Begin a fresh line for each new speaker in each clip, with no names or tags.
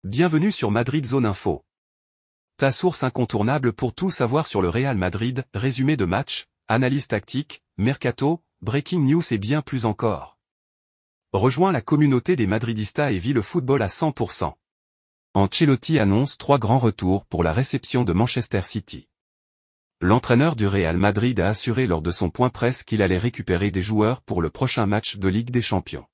Bienvenue sur Madrid Zone Info. Ta source incontournable pour tout savoir sur le Real Madrid, résumé de match, analyse tactique, mercato, breaking news et bien plus encore. Rejoins la communauté des Madridistas et vis le football à 100%. Ancelotti annonce 3 grands retours pour la réception de Manchester City. L'entraîneur du Real Madrid a assuré lors de son point presse qu'il allait récupérer des joueurs pour le prochain match de Ligue des Champions.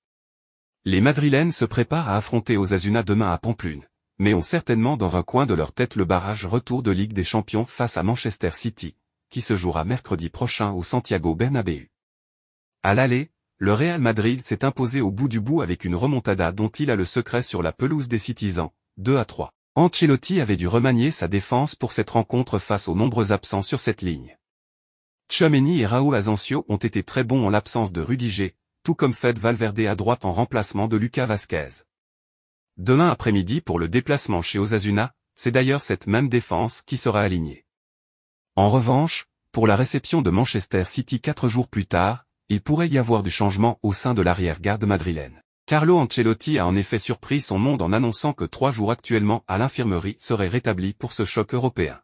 Les Madrilènes se préparent à affronter Osasuna demain à Pamplune, mais ont certainement dans un coin de leur tête le barrage retour de Ligue des Champions face à Manchester City, qui se jouera mercredi prochain au Santiago Bernabéu. À l'aller, le Real Madrid s'est imposé au bout du bout avec une remontada dont il a le secret sur la pelouse des Citizens, 2-3. Ancelotti avait dû remanier sa défense pour cette rencontre face aux nombreux absents sur cette ligne. Tchouaméni et Raúl Asensio ont été très bons en l'absence de Rudiger, tout comme Fede Valverde à droite en remplacement de Lucas Vázquez. Demain après-midi pour le déplacement chez Osasuna, c'est d'ailleurs cette même défense qui sera alignée. En revanche, pour la réception de Manchester City 4 jours plus tard, il pourrait y avoir du changement au sein de l'arrière-garde madrilène. Carlo Ancelotti a en effet surpris son monde en annonçant que 3 joueurs actuellement à l'infirmerie seraient rétablis pour ce choc européen.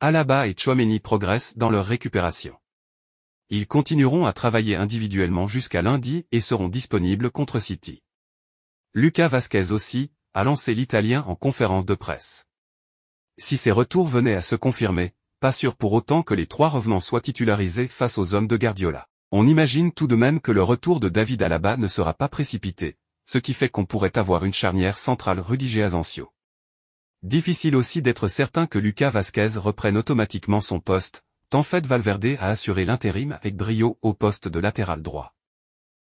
Alaba et Tchouaméni progressent dans leur récupération. Ils continueront à travailler individuellement jusqu'à lundi et seront disponibles contre City. Lucas Vázquez aussi, a lancé l'Italien en conférence de presse. Si ces retours venaient à se confirmer, pas sûr pour autant que les 3 revenants soient titularisés face aux hommes de Guardiola. On imagine tout de même que le retour de David Alaba ne sera pas précipité, ce qui fait qu'on pourrait avoir une charnière centrale Rudiger-Asensio. Difficile aussi d'être certain que Lucas Vázquez reprenne automatiquement son poste, tant Fede Valverde a assuré l'intérim avec brio au poste de latéral droit.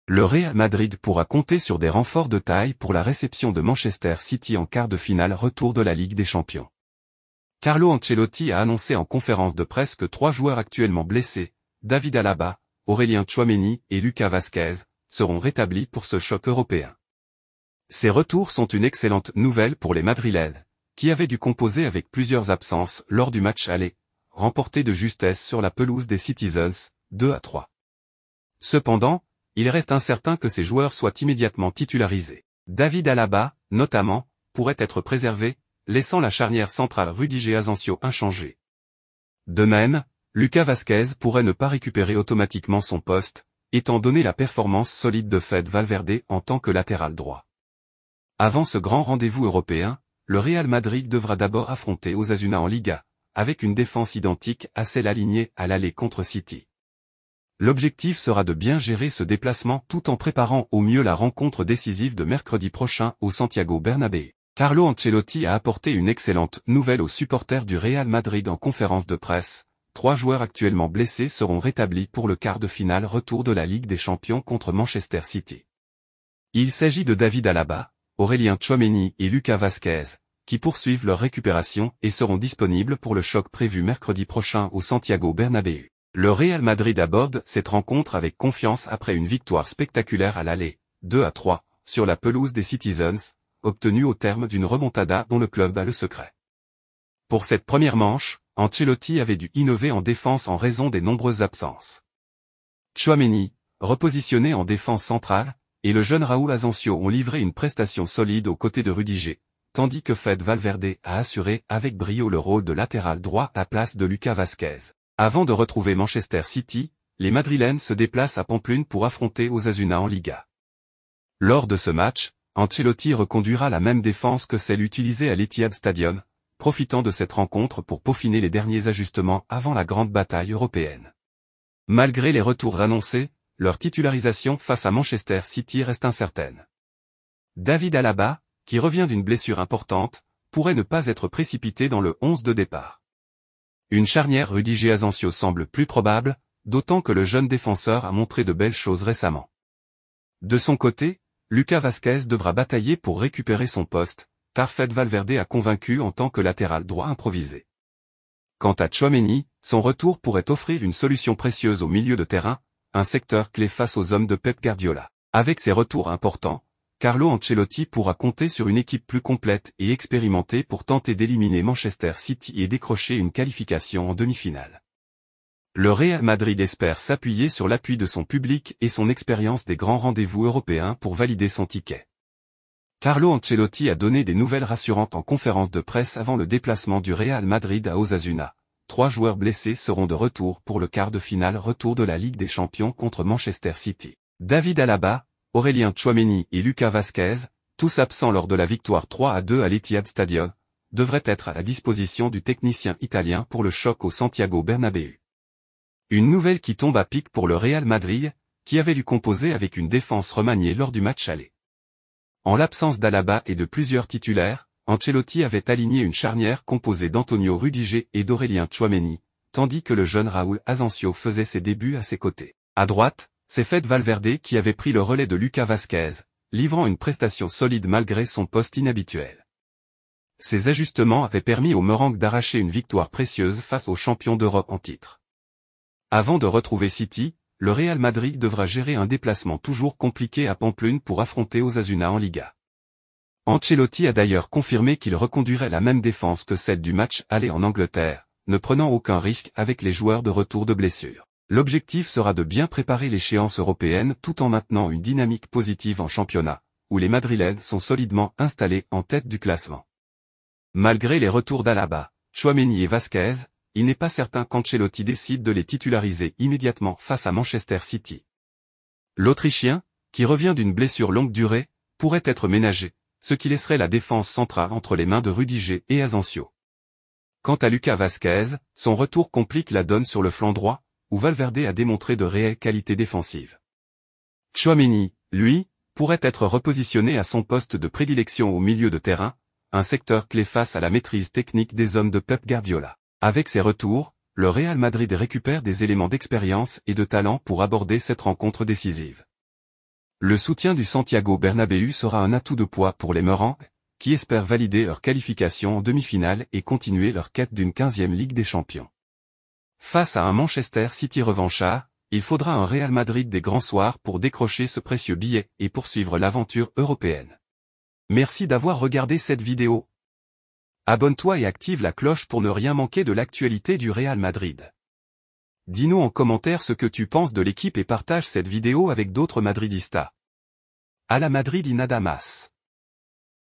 Le Real Madrid pourra compter sur des renforts de taille pour la réception de Manchester City en quart de finale retour de la Ligue des Champions. Carlo Ancelotti a annoncé en conférence de presse que 3 joueurs actuellement blessés, David Alaba, Aurélien Tchouaméni et Lucas Vázquez, seront rétablis pour ce choc européen. Ces retours sont une excellente nouvelle pour les Madrilènes, qui avaient dû composer avec plusieurs absences lors du match aller, remporté de justesse sur la pelouse des Citizens, 2-3. Cependant, il reste incertain que ces joueurs soient immédiatement titularisés. David Alaba, notamment, pourrait être préservé, laissant la charnière centrale Rudiger-Asensio inchangée. De même, Lucas Vázquez pourrait ne pas récupérer automatiquement son poste, étant donné la performance solide de Fede Valverde en tant que latéral droit. Avant ce grand rendez-vous européen, le Real Madrid devra d'abord affronter Osasuna en Liga, avec une défense identique à celle alignée à l'aller contre City. L'objectif sera de bien gérer ce déplacement tout en préparant au mieux la rencontre décisive de mercredi prochain au Santiago Bernabéu. Carlo Ancelotti a apporté une excellente nouvelle aux supporters du Real Madrid en conférence de presse. 3 joueurs actuellement blessés seront rétablis pour le quart de finale retour de la Ligue des Champions contre Manchester City. Il s'agit de David Alaba, Aurélien Tchouaméni et Lucas Vázquez, qui poursuivent leur récupération et seront disponibles pour le choc prévu mercredi prochain au Santiago Bernabéu. Le Real Madrid aborde cette rencontre avec confiance après une victoire spectaculaire à l'aller, 2-3, sur la pelouse des Citizens, obtenue au terme d'une remontada dont le club a le secret. Pour cette première manche, Ancelotti avait dû innover en défense en raison des nombreuses absences. Tchouaméni, repositionné en défense centrale, et le jeune Raúl Asensio ont livré une prestation solide aux côtés de Rudiger, tandis que Fede Valverde a assuré avec brio le rôle de latéral droit à la place de Lucas Vázquez. Avant de retrouver Manchester City, les Madrilènes se déplacent à Pamplune pour affronter Osasuna en Liga. Lors de ce match, Ancelotti reconduira la même défense que celle utilisée à l'Etihad Stadium, profitant de cette rencontre pour peaufiner les derniers ajustements avant la grande bataille européenne. Malgré les retours annoncés, leur titularisation face à Manchester City reste incertaine. David Alaba, qui revient d'une blessure importante, pourrait ne pas être précipité dans le 11 de départ. Une charnière Rudiger-Asensio semble plus probable, d'autant que le jeune défenseur a montré de belles choses récemment. De son côté, Lucas Vázquez devra batailler pour récupérer son poste, car Fede Valverde a convaincu en tant que latéral droit improvisé. Quant à Tchouaméni, son retour pourrait offrir une solution précieuse au milieu de terrain, un secteur clé face aux hommes de Pep Guardiola. Avec ses retours importants, Carlo Ancelotti pourra compter sur une équipe plus complète et expérimentée pour tenter d'éliminer Manchester City et décrocher une qualification en demi-finale. Le Real Madrid espère s'appuyer sur l'appui de son public et son expérience des grands rendez-vous européens pour valider son ticket. Carlo Ancelotti a donné des nouvelles rassurantes en conférence de presse avant le déplacement du Real Madrid à Osasuna. 3 joueurs blessés seront de retour pour le quart de finale retour de la Ligue des Champions contre Manchester City. David Alaba, Aurélien Tchouaméni et Lucas Vazquez, tous absents lors de la victoire 3-2 à l'Etihad Stadium, devraient être à la disposition du technicien italien pour le choc au Santiago Bernabéu. Une nouvelle qui tombe à pic pour le Real Madrid, qui avait dû composer avec une défense remaniée lors du match aller. En l'absence d'Alaba et de plusieurs titulaires, Ancelotti avait aligné une charnière composée d'Antonio Rudiger et d'Aurélien Tchouaméni, tandis que le jeune Raúl Asensio faisait ses débuts à ses côtés. À droite, c'est Fede Valverde qui avait pris le relais de Lucas Vazquez, livrant une prestation solide malgré son poste inhabituel. Ces ajustements avaient permis aux Merengues d'arracher une victoire précieuse face aux champions d'Europe en titre. Avant de retrouver City, le Real Madrid devra gérer un déplacement toujours compliqué à Pamplune pour affronter Osasuna en Liga. Ancelotti a d'ailleurs confirmé qu'il reconduirait la même défense que celle du match aller en Angleterre, ne prenant aucun risque avec les joueurs de retour de blessure. L'objectif sera de bien préparer l'échéance européenne tout en maintenant une dynamique positive en championnat, où les Madrilènes sont solidement installés en tête du classement. Malgré les retours d'Alaba, Tchouaméni et Vazquez, il n'est pas certain qu'Ancelotti décide de les titulariser immédiatement face à Manchester City. L'Autrichien, qui revient d'une blessure longue durée, pourrait être ménagé, ce qui laisserait la défense centrale entre les mains de Rudiger et Asensio. Quant à Lucas Vazquez, son retour complique la donne sur le flanc droit, où Valverde a démontré de réelles qualités défensives. Tchouaméni, lui, pourrait être repositionné à son poste de prédilection au milieu de terrain, un secteur clé face à la maîtrise technique des hommes de Pep Guardiola. Avec ses retours, le Real Madrid récupère des éléments d'expérience et de talent pour aborder cette rencontre décisive. Le soutien du Santiago Bernabéu sera un atout de poids pour les Merengues, qui espèrent valider leur qualification en demi-finale et continuer leur quête d'une 15e Ligue des Champions. Face à un Manchester City revanchard, il faudra un Real Madrid des grands soirs pour décrocher ce précieux billet et poursuivre l'aventure européenne. Merci d'avoir regardé cette vidéo. Abonne-toi et active la cloche pour ne rien manquer de l'actualité du Real Madrid. Dis-nous en commentaire ce que tu penses de l'équipe et partage cette vidéo avec d'autres madridistas. A la Madrid y nada más.